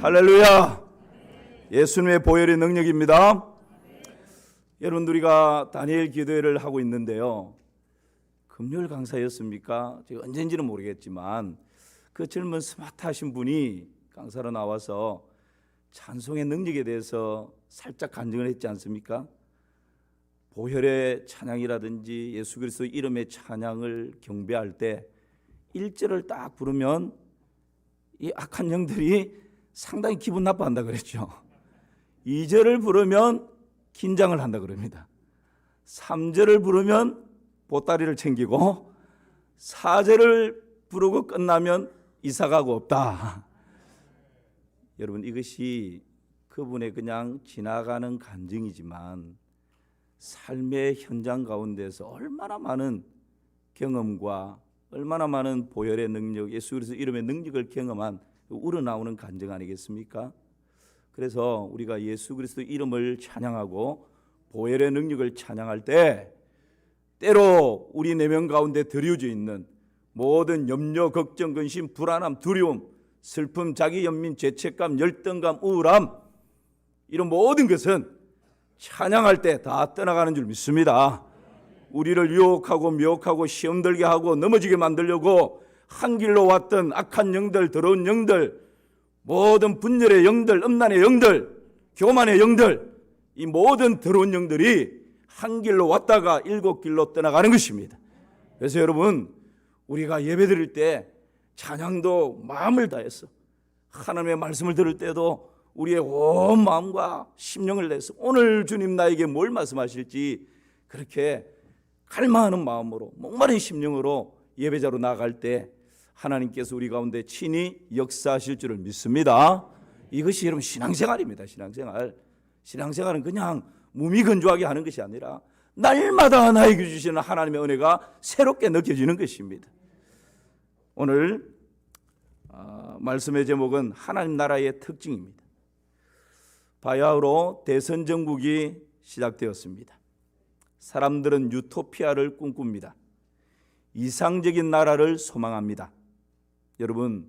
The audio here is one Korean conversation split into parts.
할렐루야. 예수님의 보혈의 능력입니다. 여러분, 우리가 다니엘 기도회를 하고 있는데요, 금요일 강사였습니까? 제가 언제인지는 모르겠지만 그 젊은 스마트하신 분이 강사로 나와서 찬송의 능력에 대해서 살짝 간증을 했지 않습니까? 보혈의 찬양이라든지 예수 그리스도 이름의 찬양을 경배할 때 1절을 딱 부르면 이 악한 영들이 상당히 기분 나빠한다 그랬죠. 2절을 부르면 긴장을 한다 그럽니다. 3절을 부르면 보따리를 챙기고 4절을 부르고 끝나면 이사가고 없다. 여러분, 이것이 그분의 그냥 지나가는 간증이지만 삶의 현장 가운데서 얼마나 많은 경험과 얼마나 많은 보혈의 능력, 예수 그리스도 이름의 능력을 경험한 우러나오는 간증 아니겠습니까? 그래서 우리가 예수 그리스도 이름을 찬양하고 보혈의 능력을 찬양할 때 때로 우리 내면 가운데 드려져 있는 모든 염려, 걱정, 근심, 불안함, 두려움, 슬픔, 자기 연민, 죄책감, 열등감, 우울함, 이런 모든 것은 찬양할 때 다 떠나가는 줄 믿습니다. 우리를 유혹하고 미혹하고 시험 들게 하고 넘어지게 만들려고 한 길로 왔던 악한 영들, 더러운 영들, 모든 분열의 영들, 음란의 영들, 교만의 영들, 이 모든 더러운 영들이 한 길로 왔다가 7길로 떠나가는 것입니다. 그래서 여러분, 우리가 예배 드릴 때 찬양도 마음을 다해서, 하나님의 말씀을 들을 때도 우리의 온 마음과 심령을 내서 오늘 주님 나에게 뭘 말씀하실지 그렇게 갈망하는 마음으로, 목마른 심령으로 예배자로 나아갈 때 하나님께서 우리 가운데 친히 역사하실 줄을 믿습니다. 이것이 여러분 신앙생활입니다. 신앙생활은 그냥 무미건조하게 하는 것이 아니라 날마다 나에게 주시는 하나님의 은혜가 새롭게 느껴지는 것입니다. 오늘 말씀의 제목은 하나님 나라의 특징입니다. 바야흐로 대선 정국이 시작되었습니다. 사람들은 유토피아를 꿈꿉니다. 이상적인 나라를 소망합니다. 여러분,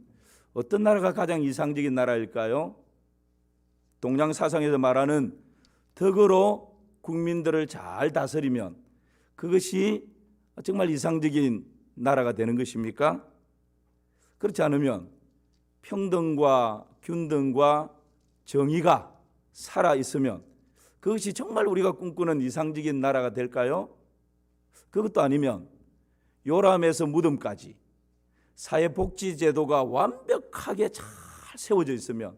어떤 나라가 가장 이상적인 나라일까요? 동양 사상에서 말하는 덕으로 국민들을 잘 다스리면 그것이 정말 이상적인 나라가 되는 것입니까? 그렇지 않으면 평등과 균등과 정의가 살아있으면 그것이 정말 우리가 꿈꾸는 이상적인 나라가 될까요? 그것도 아니면 요람에서 무덤까지 사회복지제도가 완벽하게 잘 세워져 있으면,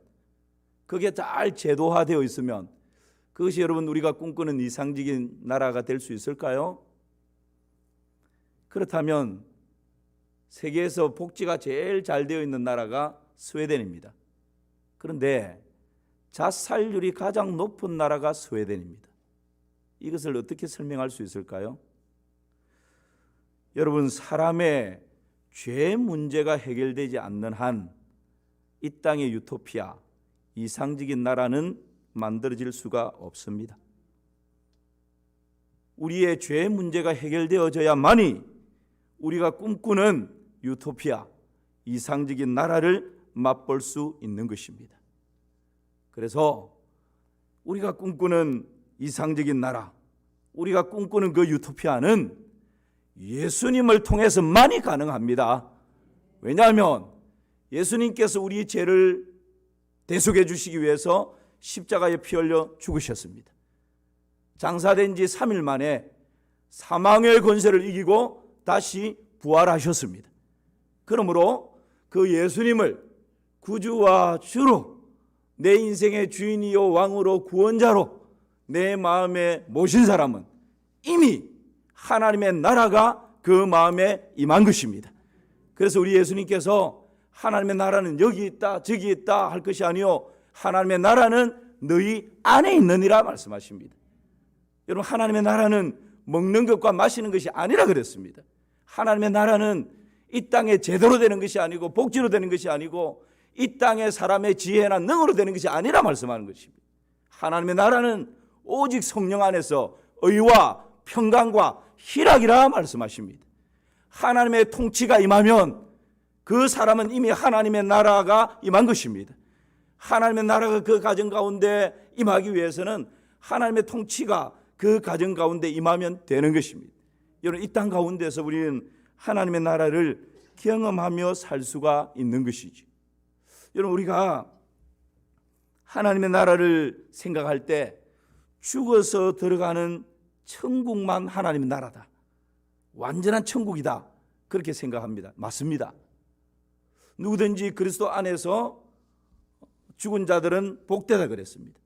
그게 잘 제도화되어 있으면 그것이 여러분 우리가 꿈꾸는 이상적인 나라가 될 수 있을까요? 그렇다면 세계에서 복지가 제일 잘 되어 있는 나라가 스웨덴입니다. 그런데 자살률이 가장 높은 나라가 스웨덴입니다. 이것을 어떻게 설명할 수 있을까요? 여러분, 사람의 죄 문제가 해결되지 않는 한 이 땅의 유토피아, 이상적인 나라는 만들어질 수가 없습니다. 우리의 죄 문제가 해결되어져야만이 우리가 꿈꾸는 유토피아, 이상적인 나라를 맛볼 수 있는 것입니다. 그래서 우리가 꿈꾸는 이상적인 나라, 우리가 꿈꾸는 그 유토피아는 예수님을 통해서만이 가능합니다. 왜냐하면 예수님께서 우리 죄를 대속해 주시기 위해서 십자가에 피 흘려 죽으셨습니다. 장사된 지 3일 만에 사망의 권세를 이기고 다시 부활하셨습니다. 그러므로 그 예수님을 구주와 주로, 내 인생의 주인이요 왕으로 구원자로 내 마음에 모신 사람은 이미 하나님의 나라가 그 마음에 임한 것입니다. 그래서 우리 예수님께서 하나님의 나라는 여기 있다 저기 있다 할 것이 아니요 하나님의 나라는 너희 안에 있느니라 말씀하십니다. 여러분, 하나님의 나라는 먹는 것과 마시는 것이 아니라 그랬습니다. 하나님의 나라는 이 땅에 제대로 되는 것이 아니고 복지로 되는 것이 아니고 이 땅에 사람의 지혜나 능으로 되는 것이 아니라 말씀하는 것입니다. 하나님의 나라는 오직 성령 안에서 의와 평강과 희락이라 말씀하십니다. 하나님의 통치가 임하면 그 사람은 이미 하나님의 나라가 임한 것입니다. 하나님의 나라가 그 가정 가운데 임하기 위해서는 하나님의 통치가 그 가정 가운데 임하면 되는 것입니다. 여러분, 이 땅 가운데서 우리는 하나님의 나라를 경험하며 살 수가 있는 것이지. 여러분, 우리가 하나님의 나라를 생각할 때 죽어서 들어가는 천국만 하나님의 나라다, 완전한 천국이다, 그렇게 생각합니다. 맞습니다. 누구든지 그리스도 안에서 죽은 자들은 복되다 그랬습니다.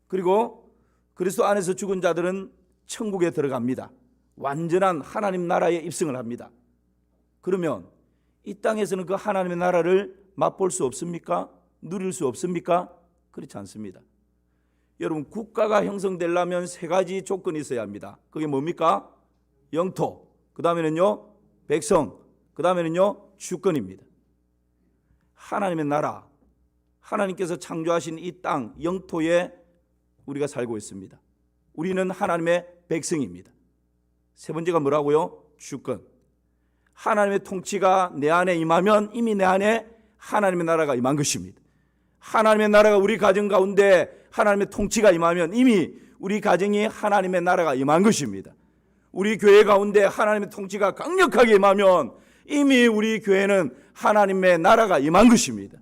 그리고 그리스도 안에서 죽은 자들은 천국에 들어갑니다. 완전한 하나님 나라에 입성을 합니다. 그러면 이 땅에서는 그 하나님의 나라를 맛볼 수 없습니까? 누릴 수 없습니까? 그렇지 않습니다. 여러분, 국가가 형성되려면 세 가지 조건이 있어야 합니다. 그게 뭡니까? 영토, 그 다음에는요 백성, 그 다음에는요 주권입니다. 하나님의 나라, 하나님께서 창조하신 이 땅 영토에 우리가 살고 있습니다. 우리는 하나님의 백성입니다. 세 번째가 뭐라고요? 주권. 하나님의 통치가 내 안에 임하면 이미 내 안에 하나님의 나라가 임한 것입니다. 하나님의 나라가 우리 가정 가운데 하나님의 통치가 임하면 이미 우리 가정이 하나님의 나라가 임한 것입니다. 우리 교회 가운데 하나님의 통치가 강력하게 임하면 이미 우리 교회는 하나님의 나라가 임한 것입니다.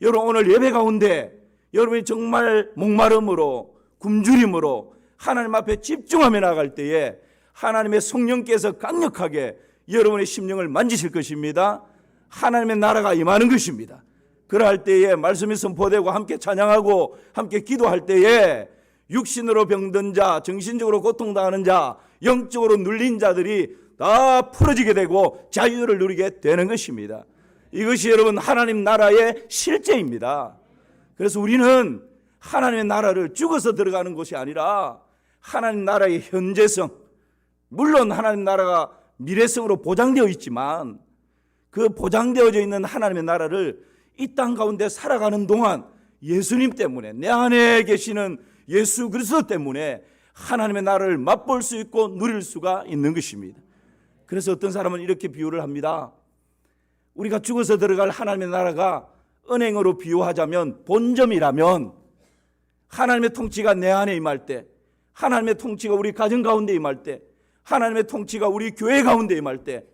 여러분, 오늘 예배 가운데 여러분이 정말 목마름으로 굶주림으로 하나님 앞에 집중하며 나갈 때에 하나님의 성령께서 강력하게 여러분의 심령을 만지실 것입니다. 하나님의 나라가 임하는 것입니다. 그럴 때에 말씀이 선포되고 함께 찬양하고 함께 기도할 때에 육신으로 병든 자, 정신적으로 고통당하는 자, 영적으로 눌린 자들이 다 풀어지게 되고 자유를 누리게 되는 것입니다. 이것이 여러분 하나님 나라의 실제입니다. 그래서 우리는 하나님의 나라를 죽어서 들어가는 것이 아니라 하나님 나라의 현재성, 물론 하나님 나라가 미래성으로 보장되어 있지만 그 보장되어져 있는 하나님의 나라를 이 땅 가운데 살아가는 동안 예수님 때문에, 내 안에 계시는 예수 그리스도 때문에 하나님의 나라를 맛볼 수 있고 누릴 수가 있는 것입니다. 그래서 어떤 사람은 이렇게 비유를 합니다. 우리가 죽어서 들어갈 하나님의 나라가 은행으로 비유하자면 본점이라면 하나님의 통치가 내 안에 임할 때, 하나님의 통치가 우리 가정 가운데 임할 때, 하나님의 통치가 우리 교회 가운데 임할 때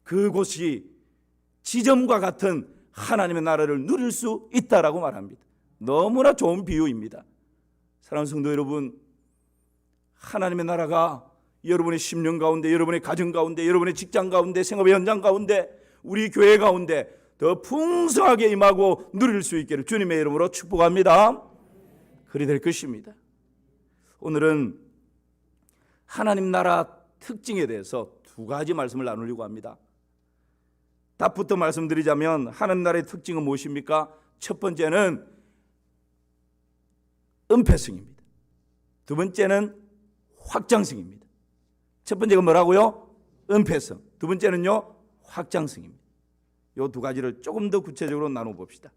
그곳이 지점과 같은 하나님의 나라를 누릴 수 있다라고 말합니다. 너무나 좋은 비유입니다. 사랑하는 성도 여러분, 하나님의 나라가 여러분의 심령 가운데, 여러분의 가정 가운데, 여러분의 직장 가운데, 생업의 현장 가운데, 우리 교회 가운데 더 풍성하게 임하고 누릴 수 있기를 주님의 이름으로 축복합니다. 그리 될 것입니다. 오늘은 하나님 나라 특징에 대해서 두 가지 말씀을 나누려고 합니다. 답부터 말씀드리자면 하나님 나라의 특징은 무엇입니까? 첫 번째는 은폐성입니다. 두 번째는 확장성입니다. 첫 번째가 뭐라고요? 은폐성. 두 번째는요, 확장성입니다. 이 두 가지를 조금 더 구체적으로 나눠봅시다.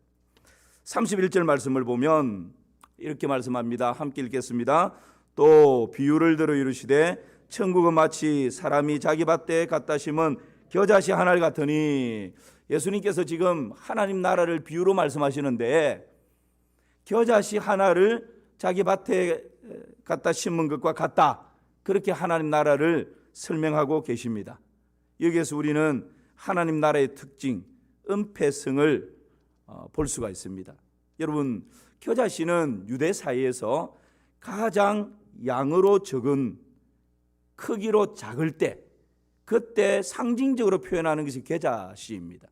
31절 말씀을 보면 이렇게 말씀합니다. 함께 읽겠습니다. 또 비유를 들어 이르시되 천국은 마치 사람이 자기 밭에 갖다 심은 겨자씨 하나를 같으니, 예수님께서 지금 하나님 나라를 비유로 말씀하시는데 겨자씨 하나를 자기 밭에 갖다 심은 것과 같다, 그렇게 하나님 나라를 설명하고 계십니다. 여기에서 우리는 하나님 나라의 특징, 은폐성을 볼 수가 있습니다. 여러분, 겨자씨는 유대 사회에서 가장 양으로 적은, 크기로 작을 때, 그때 상징적으로 표현하는 것이 겨자씨입니다.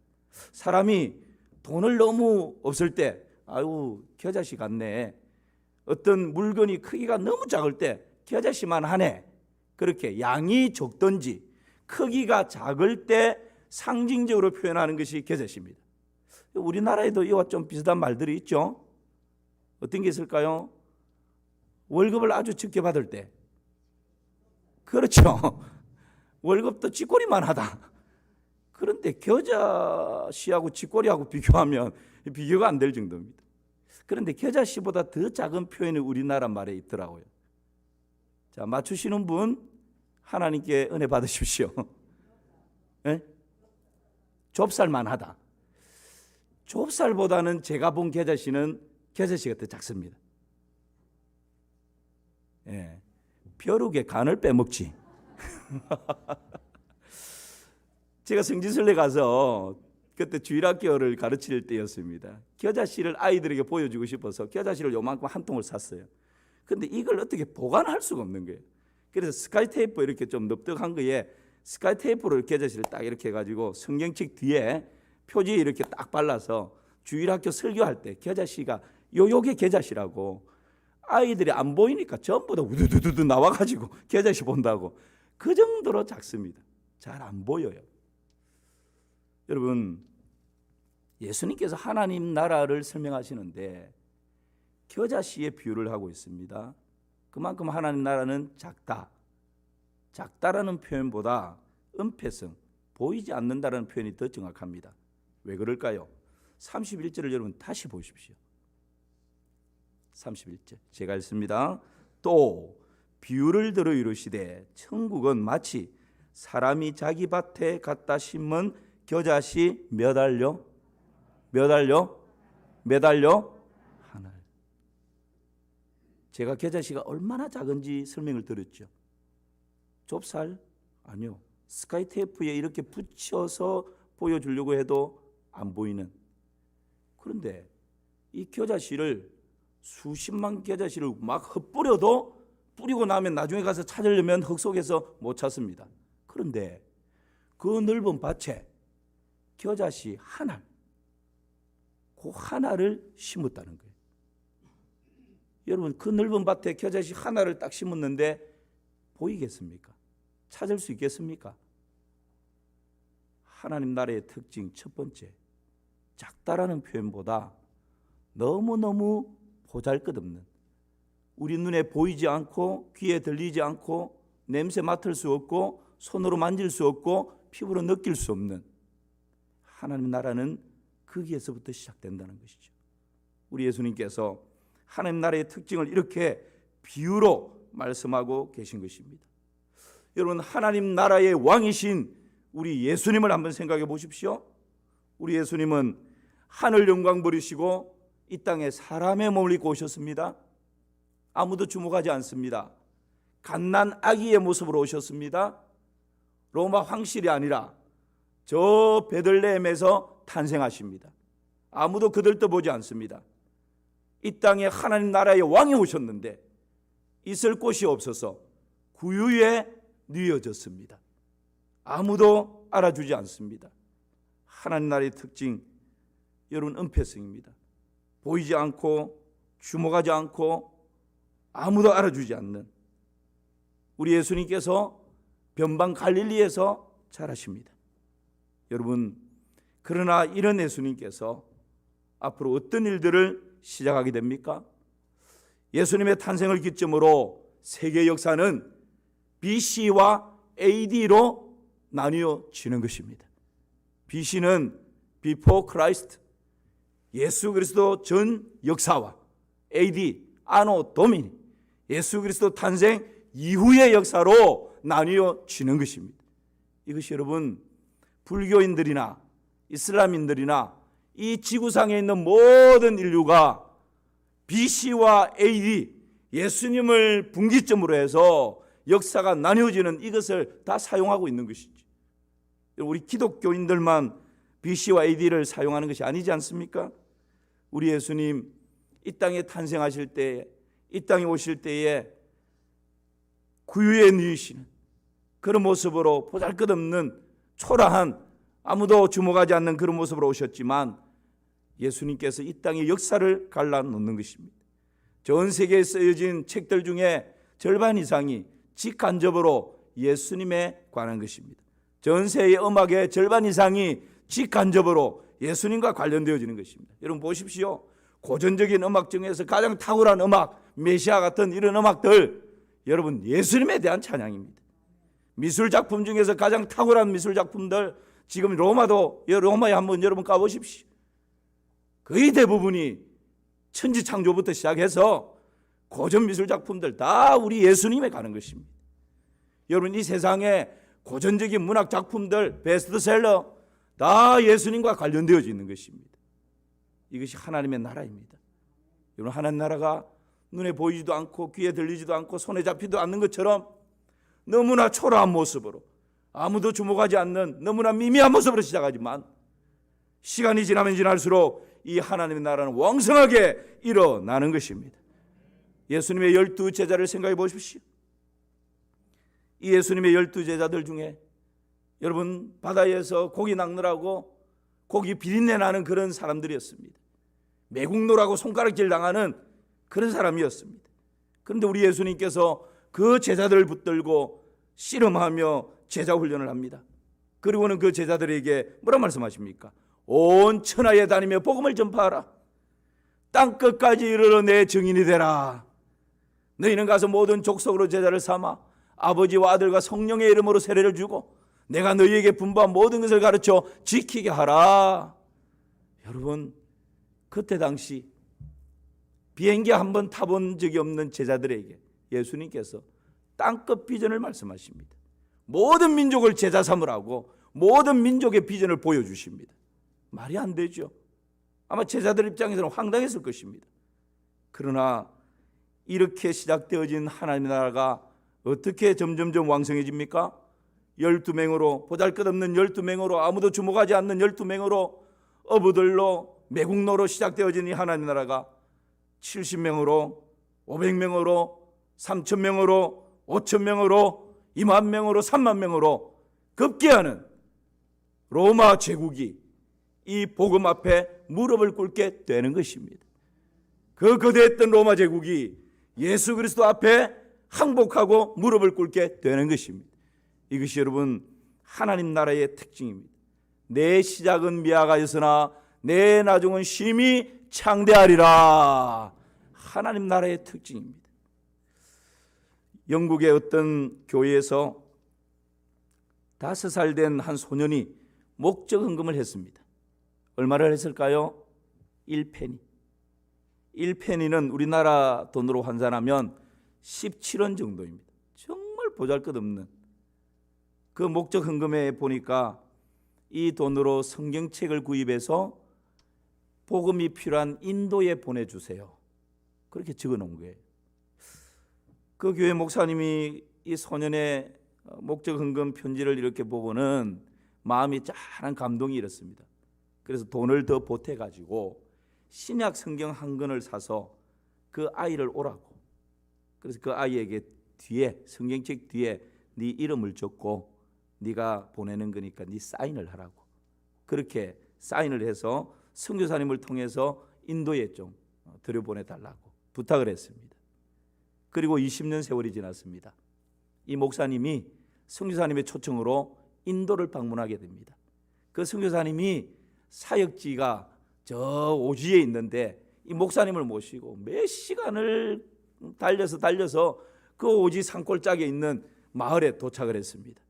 사람이 돈을 너무 없을 때, 아유 겨자씨 같네, 어떤 물건이 크기가 너무 작을 때 겨자씨만 하네, 그렇게 양이 적든지 크기가 작을 때 상징적으로 표현하는 것이 겨자씨입니다. 우리나라에도 이와 좀 비슷한 말들이 있죠. 어떤 게 있을까요? 월급을 아주 적게 받을 때, 그렇죠, 월급도 쥐꼬리만 하다. 그런데 겨자씨하고 쥐꼬리하고 비교하면 비교가 안 될 정도입니다. 그런데 겨자씨보다 더 작은 표현이 우리나라 말에 있더라고요. 자, 맞추시는 분 하나님께 은혜 받으십시오. 네? 좁쌀만 하다. 좁쌀보다는 제가 본 겨자씨는 겨자씨가 더 작습니다. 예, 벼룩의 간을 빼먹지. 제가 성지순례 가서 그때 주일학교를 가르칠 때였습니다. 겨자씨를 아이들에게 보여주고 싶어서 겨자씨를 요만큼 한 통을 샀어요. 근데 이걸 어떻게 보관할 수가 없는 거예요. 그래서 스카이 테이프 이렇게 좀 넓적한 거에 스카이 테이프로 겨자씨를 딱 이렇게 해가지고 성경책 뒤에 표지에 이렇게 딱 발라서 주일학교 설교할 때 겨자씨가 요게 겨자씨라고, 아이들이 안 보이니까 전부 다 우두두두 나와가지고 겨자씨 본다고. 그 정도로 작습니다. 잘 안 보여요. 여러분, 예수님께서 하나님 나라를 설명하시는데 겨자씨의 비유를 하고 있습니다. 그만큼 하나님 나라는 작다. 작다라는 표현보다 은폐성, 보이지 않는다라는 표현이 더 정확합니다. 왜 그럴까요? 31절을 여러분 다시 보십시오. 31절 제가 읽습니다. 또 비유를 들어 이르시되 천국은 마치 사람이 자기 밭에 갖다 심은 겨자씨 몇 알요? 하나. 제가 겨자씨가 얼마나 작은지 설명을 드렸죠. 좁쌀? 아니요. 스카이 테이프에 이렇게 붙여서 보여주려고 해도 안 보이는. 그런데 이 겨자씨를 수십만 겨자씨를 막 흩뿌려도 뿌리고 나면 나중에 가서 찾으려면 흙 속에서 못 찾습니다. 그런데 그 넓은 밭에 겨자씨 하나, 그 하나를 심었다는 거예요. 여러분, 그 넓은 밭에 겨자씨 하나를 딱 심었는데 보이겠습니까? 찾을 수 있겠습니까? 하나님 나라의 특징 첫 번째, 작다라는 표현보다 너무너무 보잘것없는, 우리 눈에 보이지 않고 귀에 들리지 않고 냄새 맡을 수 없고 손으로 만질 수 없고 피부로 느낄 수 없는 하나님 나라는 거기에서부터 시작된다는 것이죠. 우리 예수님께서 하나님 나라의 특징을 이렇게 비유로 말씀하고 계신 것입니다. 여러분, 하나님 나라의 왕이신 우리 예수님을 한번 생각해 보십시오. 우리 예수님은 하늘 영광 버리시고 이 땅에 사람의 몸을 입고 오셨습니다. 아무도 주목하지 않습니다. 갓난 아기의 모습으로 오셨습니다. 로마 황실이 아니라 저 베들레헴에서 탄생하십니다. 아무도 그들도 보지 않습니다. 이 땅에 하나님 나라의 왕이 오셨는데 있을 곳이 없어서 구유에 뉘어졌습니다. 아무도 알아주지 않습니다. 하나님 나라의 특징, 여러분, 은폐성입니다. 보이지 않고 주목하지 않고 아무도 알아주지 않는 우리 예수님께서 변방 갈릴리에서 자라십니다. 여러분, 그러나 이런 예수님께서 앞으로 어떤 일들을 시작하게 됩니까? 예수님의 탄생을 기점으로 세계 역사는 BC와 AD로 나뉘어지는 것입니다. BC는 Before Christ, 예수 그리스도 전 역사와 AD, 아노 도미니, 예수 그리스도 탄생 이후의 역사로 나뉘어지는 것입니다. 이것이 여러분, 불교인들이나 이슬람인들이나 이 지구상에 있는 모든 인류가 BC와 AD, 예수님을 분기점으로 해서 역사가 나뉘어지는 이것을 다 사용하고 있는 것이죠. 우리 기독교인들만 BC와 AD를 사용하는 것이 아니지 않습니까? 우리 예수님 이 땅에 탄생하실 때에, 이 땅에 오실 때에 구유에 누이시는 그런 모습으로 보잘것없는 초라한, 아무도 주목하지 않는 그런 모습으로 오셨지만 예수님께서 이 땅의 역사를 갈라놓는 것입니다. 전 세계에 쓰여진 책들 중에 절반 이상이 직간접으로 예수님에 관한 것입니다. 전 세계 음악의 절반 이상이 직간접으로 예수님과 관련되어지는 것입니다. 여러분 보십시오. 고전적인 음악 중에서 가장 탁월한 음악, 메시아 같은 이런 음악들, 여러분 예수님에 대한 찬양입니다. 미술 작품 중에서 가장 탁월한 미술 작품들, 지금 로마에 한번 여러분 가보십시오. 거의 대부분이 천지창조부터 시작해서 고전 미술 작품들 다 우리 예수님에 가는 것입니다. 여러분, 이 세상에 고전적인 문학 작품들, 베스트셀러 다 예수님과 관련되어져 있는 것입니다. 이것이 하나님의 나라입니다. 여러분, 하나님 나라가 눈에 보이지도 않고 귀에 들리지도 않고 손에 잡히지도 않는 것처럼 너무나 초라한 모습으로, 아무도 주목하지 않는 너무나 미미한 모습으로 시작하지만 시간이 지나면 지날수록 이 하나님의 나라는 왕성하게 일어나는 것입니다. 예수님의 12제자를 생각해 보십시오. 이 예수님의 12제자들 중에 여러분, 바다에서 고기 낚느라고 고기 비린내 나는 그런 사람들이었습니다. 매국노라고 손가락질 당하는 그런 사람이었습니다. 그런데 우리 예수님께서 그 제자들을 붙들고 씨름하며 제자 훈련을 합니다. 그리고는 그 제자들에게 뭐라 말씀하십니까? 온 천하에 다니며 복음을 전파하라. 땅끝까지 이르러 내 증인이 되라. 너희는 가서 모든 족속으로 제자를 삼아 아버지와 아들과 성령의 이름으로 세례를 주고 내가 너희에게 분부한 모든 것을 가르쳐 지키게 하라. 여러분, 그때 당시 비행기 한 번 타본 적이 없는 제자들에게 예수님께서 땅끝 비전을 말씀하십니다. 모든 민족을 제자 삼으라고 모든 민족의 비전을 보여주십니다. 말이 안 되죠. 아마 제자들 입장에서는 황당했을 것입니다. 그러나 이렇게 시작되어진 하나님의 나라가 어떻게 점점점 왕성해집니까? 12명으로, 보잘것없는 12명으로, 아무도 주목하지 않는 12명으로, 어부들로, 매국노로 시작되어진 이 하나님의 나라가 70명으로, 500명으로, 3,000명으로, 5,000명으로, 20,000명으로, 30,000명으로 급기야는 로마 제국이 이 복음 앞에 무릎을 꿇게 되는 것입니다. 그 거대했던 로마 제국이 예수 그리스도 앞에 항복하고 무릎을 꿇게 되는 것입니다. 이것이 여러분 하나님 나라의 특징입니다. 내 시작은 미약하였으나 내 나중은 심히 창대하리라. 하나님 나라의 특징입니다. 영국의 어떤 교회에서 5살 된 한 소년이 목적 헌금을 했습니다. 얼마를 했을까요? 1페니. 1페니는 우리나라 돈으로 환산하면 17원 정도입니다. 정말 보잘것없는. 그 목적 헌금에 보니까 이 돈으로 성경책을 구입해서 복음이 필요한 인도에 보내주세요. 그렇게 적어놓은 거예요. 그 교회 목사님이 이 소년의 목적 헌금 편지를 이렇게 보고는 마음이 짠한 감동이 일었습니다. 그래서 돈을 더 보태가지고 신약 성경 한 권을 사서 그 아이를 오라고. 그래서 그 아이에게 뒤에 성경책 뒤에 네 이름을 적고 네가 보내는 거니까 네 사인을 하라고. 그렇게 사인을 해서 선교사님을 통해서 인도에 좀 들여보내달라고 부탁을 했습니다. 그리고 20년 세월이 지났습니다. 이 목사님이 선교사님의 초청으로 인도를 방문하게 됩니다. 그 선교사님이 사역지가 저 오지에 있는데 이 목사님을 모시고 몇 시간을 달려서 그 오지 산골짜기에 있는 마을에 도착을 했습니다.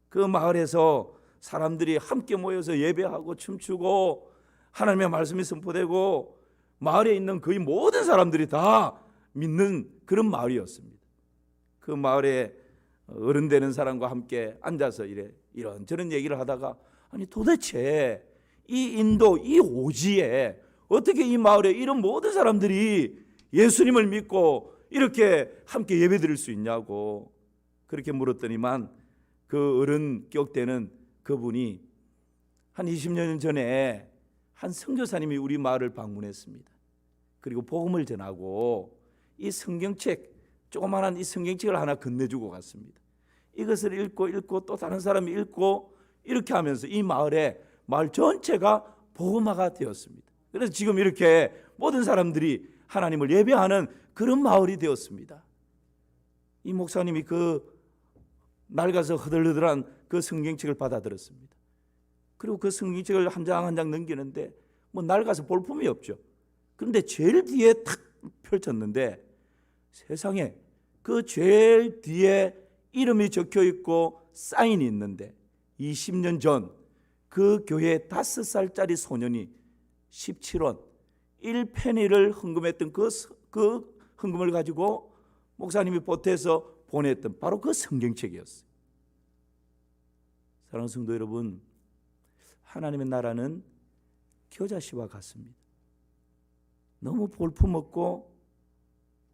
그 마을에서 사람들이 함께 모여서 예배하고 춤추고 하나님의 말씀이 선포되고 마을에 있는 거의 모든 사람들이 다 믿는 그런 마을이었습니다. 그 마을에 어른 되는 사람과 함께 앉아서 이런저런 얘기를 하다가 아니 도대체 이 인도 이 오지에 어떻게 이 마을에 이런 모든 사람들이 예수님을 믿고 이렇게 함께 예배드릴 수 있냐고 그렇게 물었더니만 그 어른 격대는 그분이 한 20년 전에 한 선교사님이 우리 마을을 방문했습니다. 그리고 복음을 전하고 이 성경책 조그마한 이 성경책을 하나 건네주고 갔습니다. 이것을 읽고 또 다른 사람이 읽고 이렇게 하면서 이 마을 전체가 복음화가 되었습니다. 그래서 지금 이렇게 모든 사람들이 하나님을 예배하는 그런 마을이 되었습니다. 이 목사님이 그 낡아서 흐들흐들한 그 성경책을 받아들였습니다. 그리고 그 성경책을 한 장 한 장 넘기는데 뭐 낡아서 볼품이 없죠. 그런데 제일 뒤에 탁 펼쳤는데 세상에 그 제일 뒤에 이름이 적혀 있고 사인이 있는데 20년 전 그 교회 5살짜리 소년이 17원 1페니를 헌금했던 그 헌금을 가지고 목사님이 보태서 보냈던 바로 그 성경책이었어요. 사랑하는 성도 여러분, 하나님의 나라는 겨자씨와 같습니다. 너무 볼품없고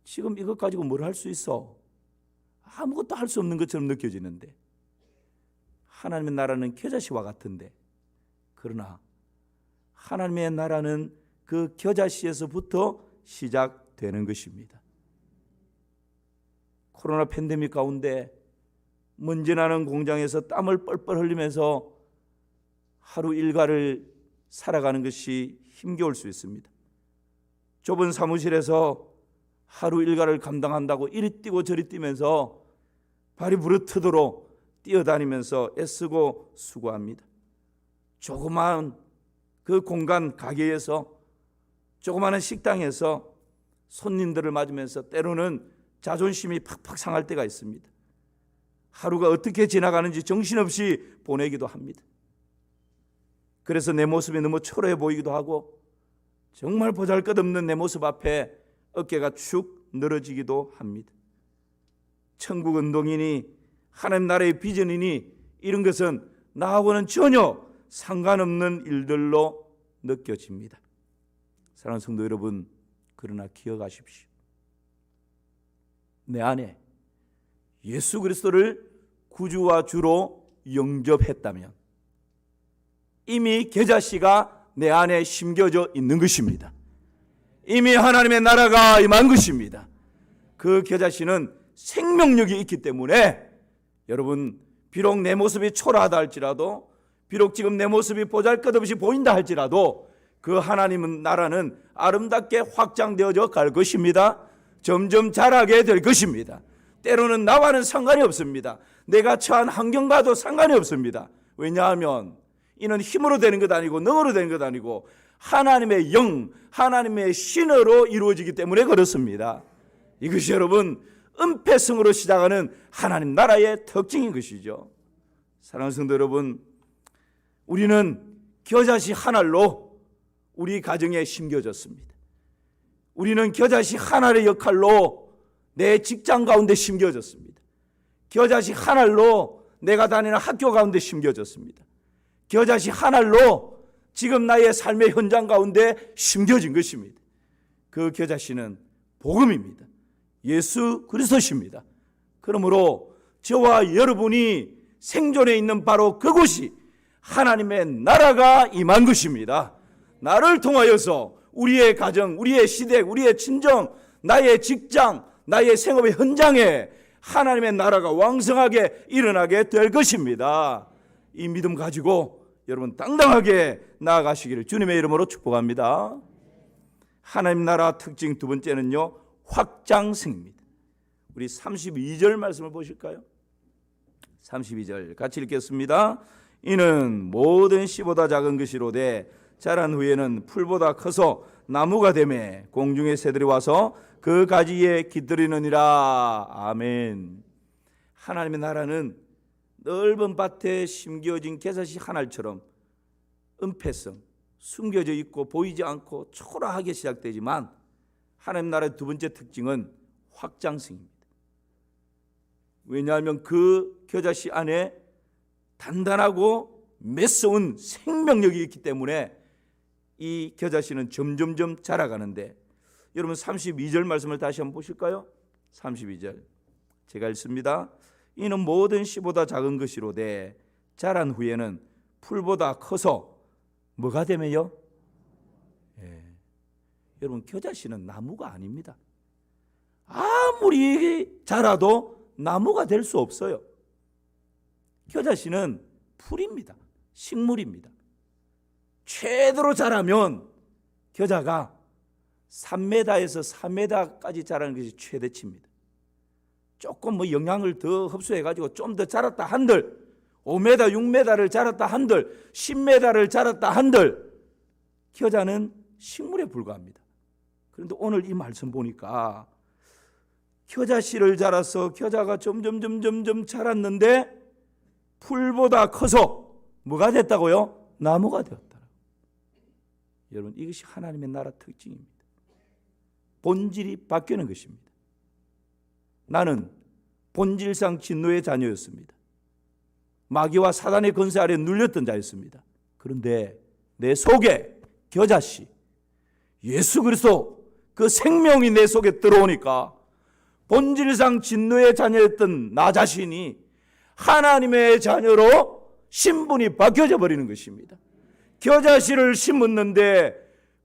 지금 이것 가지고 뭘 할 수 있어? 아무것도 할 수 없는 것처럼 느껴지는데 하나님의 나라는 겨자씨와 같은데, 그러나 하나님의 나라는 그 겨자씨에서부터 시작되는 것입니다. 코로나 팬데믹 가운데 먼지 나는 공장에서 땀을 뻘뻘 흘리면서 하루 일과를 살아가는 것이 힘겨울 수 있습니다. 좁은 사무실에서 하루 일과를 감당한다고 이리 뛰고 저리 뛰면서 발이 부르트도록 뛰어다니면서 애쓰고 수고합니다. 조그마한 그 공간 가게에서, 조그마한 식당에서 손님들을 맞으면서 때로는 자존심이 팍팍 상할 때가 있습니다. 하루가 어떻게 지나가는지 정신없이 보내기도 합니다. 그래서 내 모습이 너무 초라해 보이기도 하고 정말 보잘것없는 내 모습 앞에 어깨가 축 늘어지기도 합니다. 천국 운동이니 하나님 나라의 비전이니 이런 것은 나하고는 전혀 상관없는 일들로 느껴집니다. 사랑하는 성도 여러분, 그러나 기억하십시오. 내 안에 예수 그리스도를 구주와 주로 영접했다면 이미 겨자씨가 내 안에 심겨져 있는 것입니다. 이미 하나님의 나라가 임한 것입니다. 그 겨자씨는 생명력이 있기 때문에 여러분, 비록 내 모습이 초라하다 할지라도, 비록 지금 내 모습이 보잘것없이 보인다 할지라도 그 하나님의 나라는 아름답게 확장되어져 갈 것입니다. 점점 자라게 될 것입니다. 때로는 나와는 상관이 없습니다. 내가 처한 환경과도 상관이 없습니다. 왜냐하면 이는 힘으로 되는 것 아니고 능으로 되는 것 아니고 하나님의 영, 하나님의 신으로 이루어지기 때문에 그렇습니다. 이것이 여러분 은폐성으로 시작하는 하나님 나라의 특징인 것이죠. 사랑하는 성도 여러분, 우리는 겨자씨 한 알로 우리 가정에 심겨졌습니다. 우리는 겨자씨 한 알의 역할로 내 직장 가운데 심겨졌습니다. 겨자씨 한 알로 내가 다니는 학교 가운데 심겨졌습니다. 겨자씨 한 알로 지금 나의 삶의 현장 가운데 심겨진 것입니다. 그 겨자씨는 복음입니다. 예수 그리스도십니다. 그러므로 저와 여러분이 생존해 있는 바로 그곳이 하나님의 나라가 임한 것입니다. 나를 통하여서 우리의 가정, 우리의 시댁, 우리의 친정, 나의 직장, 나의 생업의 현장에 하나님의 나라가 왕성하게 일어나게 될 것입니다. 이 믿음 가지고 여러분 당당하게 나아가시기를 주님의 이름으로 축복합니다. 하나님 나라 특징 두 번째는요, 확장성입니다. 우리 32절 말씀을 보실까요? 32절 같이 읽겠습니다. 이는 모든 씨보다 작은 것이로되 자란 후에는 풀보다 커서 나무가 되매 공중의 새들이 와서 그 가지에 깃들이느니라. 아멘. 하나님의 나라는 넓은 밭에 심겨진 겨자씨 한 알처럼 은폐성, 숨겨져 있고 보이지 않고 초라하게 시작되지만 하나님 나라의 두 번째 특징은 확장성입니다. 왜냐하면 그 겨자씨 안에 단단하고 매서운 생명력이 있기 때문에 이 겨자씨는 점점점 자라가는데, 여러분 32절 말씀을 다시 한번 보실까요? 32절 제가 읽습니다. 이는 모든 씨보다 작은 것이로되 자란 후에는 풀보다 커서 뭐가 되며요? 여러분 겨자씨는 나무가 아닙니다. 아무리 자라도 나무가 될 수 없어요. 겨자씨는 풀입니다. 식물입니다. 최대로 자라면 겨자가 3m에서 4m까지 자라는 것이 최대치입니다. 조금 영양을 더 흡수해가지고 좀 더 자랐다 한들 5m, 6m를 자랐다 한들 10m를 자랐다 한들 겨자는 식물에 불과합니다. 그런데 오늘 이 말씀 보니까 겨자씨를 자라서 겨자가 점점 자랐는데 풀보다 커서 뭐가 됐다고요? 나무가 되었다. 여러분 이것이 하나님의 나라 특징입니다. 본질이 바뀌는 것입니다. 나는 본질상 진노의 자녀였습니다. 마귀와 사단의 권세 아래 눌렸던 자였습니다. 그런데 내 속에 겨자씨 예수 그리스도 그 생명이 내 속에 들어오니까 본질상 진노의 자녀였던 나 자신이 하나님의 자녀로 신분이 바뀌어져 버리는 것입니다. 겨자씨를 심었는데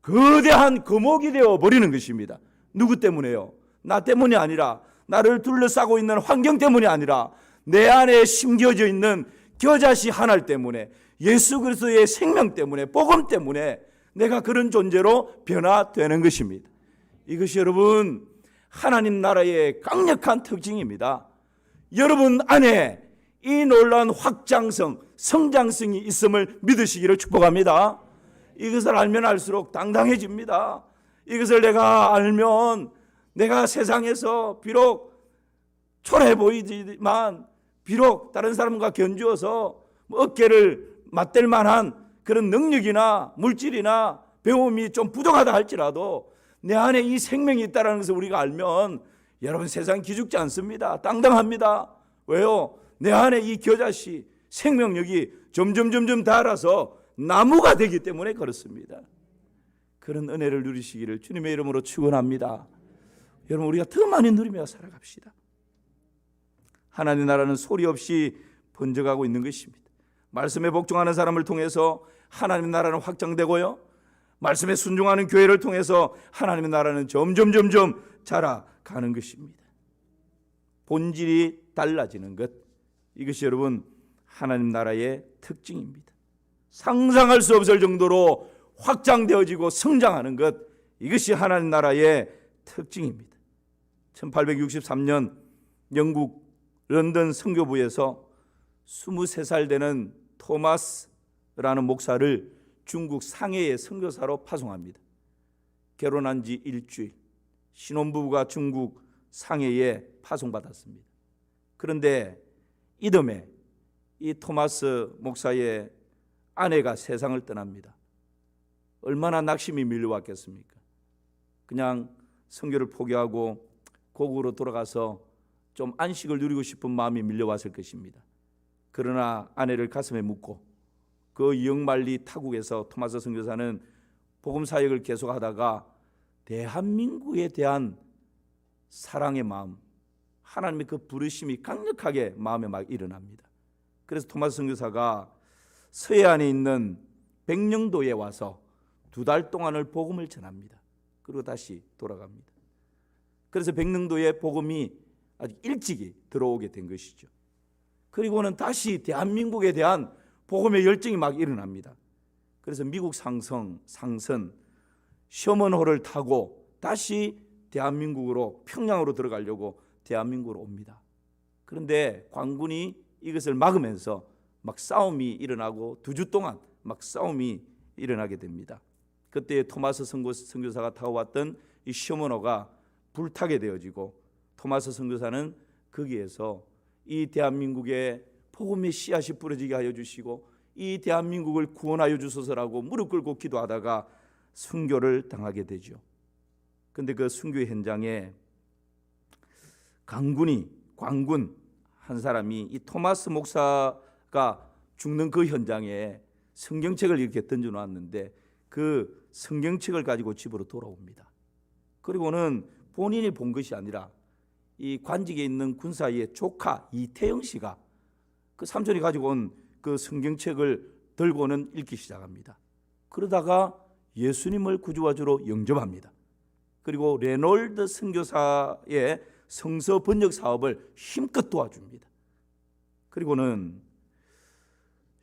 거대한 거목이 되어 버리는 것입니다. 누구 때문에요? 나 때문이 아니라, 나를 둘러싸고 있는 환경 때문이 아니라 내 안에 심겨져 있는 겨자씨 하나 때문에, 예수 그리스도의 생명 때문에, 복음 때문에 내가 그런 존재로 변화되는 것입니다. 이것이 여러분 하나님 나라의 강력한 특징입니다. 여러분 안에 이 놀라운 확장성, 성장성이 있음을 믿으시기를 축복합니다. 이것을 알면 알수록 당당해집니다. 이것을 내가 알면 내가 세상에서 비록 초라해 보이지만, 비록 다른 사람과 견주어서 어깨를 맞댈 만한 그런 능력이나 물질이나 배움이 좀 부족하다 할지라도 내 안에 이 생명이 있다는 것을 우리가 알면 여러분 세상 기죽지 않습니다. 당당합니다. 왜요? 내 안에 이 겨자씨 생명력이 점점 닳아서 나무가 되기 때문에 그렇습니다. 그런 은혜를 누리시기를 주님의 이름으로 축원합니다. 여러분 우리가 더 많이 누리며 살아갑시다. 하나님 나라는 소리 없이 번져가고 있는 것입니다. 말씀에 복종하는 사람을 통해서 하나님 나라는 확장되고요, 말씀에 순종하는 교회를 통해서 하나님의 나라는 점점 자라가는 것입니다. 본질이 달라지는 것, 이것이 여러분 하나님 나라의 특징입니다. 상상할 수 없을 정도로 확장되어지고 성장하는 것, 이것이 하나님 나라의 특징입니다. 1863년 영국 런던 선교부에서 23살 되는 토마스라는 목사를 중국 상해의 선교사로 파송합니다. 결혼한 지 일주일, 신혼부부가 중국 상해에 파송받았습니다. 그런데 이듬해 이 토마스 목사의 아내가 세상을 떠납니다. 얼마나 낙심이 밀려왔겠습니까? 그냥 선교를 포기하고 고국으로 돌아가서 좀 안식을 누리고 싶은 마음이 밀려왔을 것입니다. 그러나 아내를 가슴에 묻고 그 영만리 타국에서 토마스 선교사는 복음 사역을 계속하다가 대한민국에 대한 사랑의 마음, 하나님의 그 부르심이 강력하게 마음에 막 일어납니다. 그래서 토마스 선교사가 서해안에 있는 백령도에 와서 2달 동안을 복음을 전합니다. 그리고 다시 돌아갑니다. 그래서 백령도에 복음이 아주 일찍이 들어오게 된 것이죠. 그리고는 다시 대한민국에 대한 복음의 열정이 막 일어납니다. 그래서 미국 상선 셔먼호를 타고 다시 대한민국으로, 평양으로 들어가려고 대한민국으로 옵니다. 그런데 관군이 이것을 막으면서 막 싸움이 일어나고 2주 동안 막 싸움이 일어나게 됩니다. 그때 토마스 선교사가 타고 왔던 이 셔먼호가 불타게 되어지고, 토마스 선교사는 거기에서 이 대한민국에 복음의 씨앗이 뿌려지게 하여 주시고 이 대한민국을 구원하여 주소서라고 무릎 꿇고 기도하다가 순교를 당하게 되죠. 그런데 그 순교 현장에 관군 한 사람이 이 토마스 목사가 죽는 그 현장에 성경책을 이렇게 던져놓았는데 그 성경책을 가지고 집으로 돌아옵니다. 그리고는 본인이 본 것이 아니라 이 관직에 있는 군사의 조카 이태영 씨가 그 삼촌이 가지고 온 그 성경책을 들고는 읽기 시작합니다. 그러다가 예수님을 구주와 주로 영접합니다. 그리고 레놀드 선교사의 성서 번역 사업을 힘껏 도와줍니다. 그리고는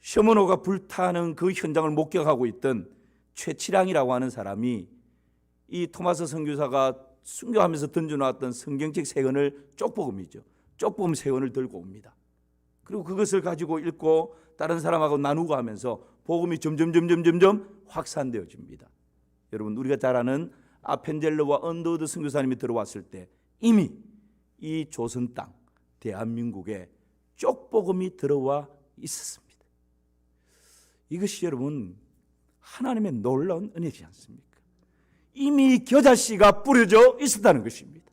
셔먼호가 불타는 그 현장을 목격하고 있던 최치량이라고 하는 사람이 이 토마스 선교사가 순교하면서 던져놓았던 성경책 3권을 쪽복음이죠. 쪽복음 3권을 들고 옵니다. 그리고 그것을 가지고 읽고 다른 사람하고 나누고 하면서 복음이 점점 확산되어집니다. 여러분 우리가 잘 아는 아펜젤러와 언더우드 선교사님이 들어왔을 때 이미 이 조선 땅 대한민국에 쪽복음이 들어와 있었습니다. 이것이 여러분 하나님의 놀라운 은혜지 않습니까? 이미 겨자씨가 뿌려져 있었다는 것입니다.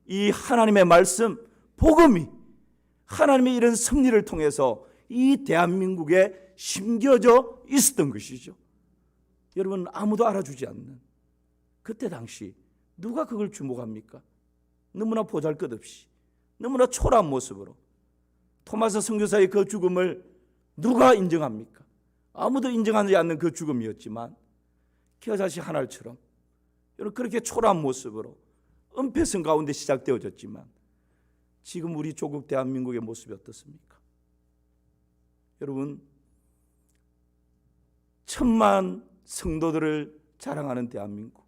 이 하나님의 말씀, 복음이 하나님의 이런 섭리를 통해서 이 대한민국에 심겨져 있었던 것이죠. 여러분 아무도 알아주지 않는 그때 당시 누가 그걸 주목합니까? 너무나 보잘것없이, 너무나 초라한 모습으로 토마스 선교사의 그 죽음을 누가 인정합니까? 아무도 인정하지 않는 그 죽음이었지만 겨자씨 한 알처럼 여러분 그렇게 초라한 모습으로 은폐성 가운데 시작되어졌지만 지금 우리 조국 대한민국의 모습이 어떻습니까? 여러분 1000만 성도들을 자랑하는 대한민국,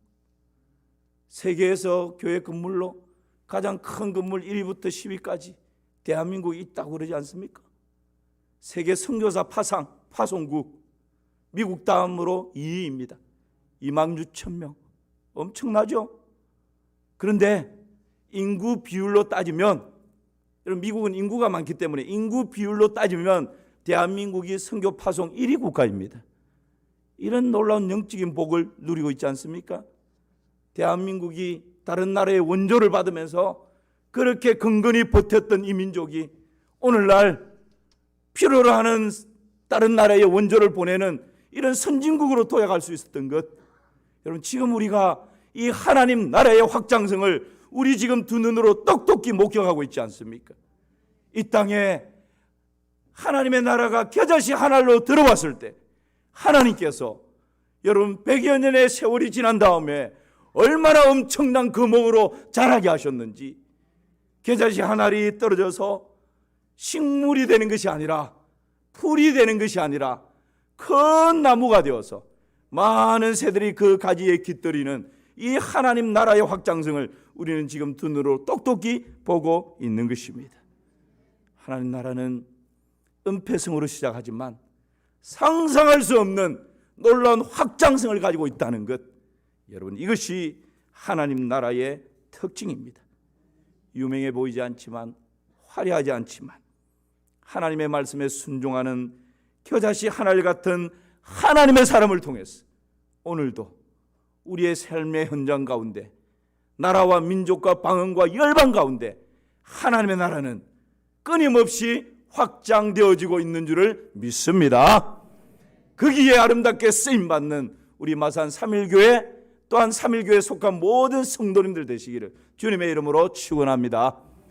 세계에서 교회 건물로 가장 큰 건물 1위부터 10위까지 대한민국이 있다고 그러지 않습니까? 세계 선교사 파송국 미국 다음으로 2위입니다. 26,000명, 엄청나죠? 그런데 인구 비율로 따지면, 여러분 미국은 인구가 많기 때문에 인구 비율로 따지면 대한민국이 선교 파송 1위 국가입니다. 이런 놀라운 영적인 복을 누리고 있지 않습니까? 대한민국이 다른 나라의 원조를 받으면서 그렇게 근근히 버텼던 이 민족이 오늘날 필요로 하는 다른 나라의 원조를 보내는 이런 선진국으로 도약할 수 있었던 것, 여러분 지금 우리가 이 하나님 나라의 확장성을 우리 지금 두 눈으로 똑똑히 목격하고 있지 않습니까? 이 땅에 하나님의 나라가 겨자씨 한 알로 들어왔을 때 하나님께서 여러분 100여 년의 세월이 지난 다음에 얼마나 엄청난 금옥으로 자라게 하셨는지, 겨자씨 한 알이 떨어져서 식물이 되는 것이 아니라 풀이 되는 것이 아니라 큰 나무가 되어서 많은 새들이 그 가지에 깃들이는 이 하나님 나라의 확장성을 우리는 지금 두 눈으로 똑똑히 보고 있는 것입니다. 하나님 나라는 은폐성으로 시작하지만 상상할 수 없는 놀라운 확장성을 가지고 있다는 것, 여러분 이것이 하나님 나라의 특징입니다. 유명해 보이지 않지만, 화려하지 않지만 하나님의 말씀에 순종하는 겨자씨 한 알 같은 하나님의 사람을 통해서 오늘도 우리의 삶의 현장 가운데 나라와 민족과 방언과 열방 가운데 하나님의 나라는 끊임없이 확장되어지고 있는 줄을 믿습니다. 거기에 아름답게 쓰임받는 우리 마산 3.1교회 또한 3.1교회에 속한 모든 성도님들 되시기를 주님의 이름으로 축원합니다.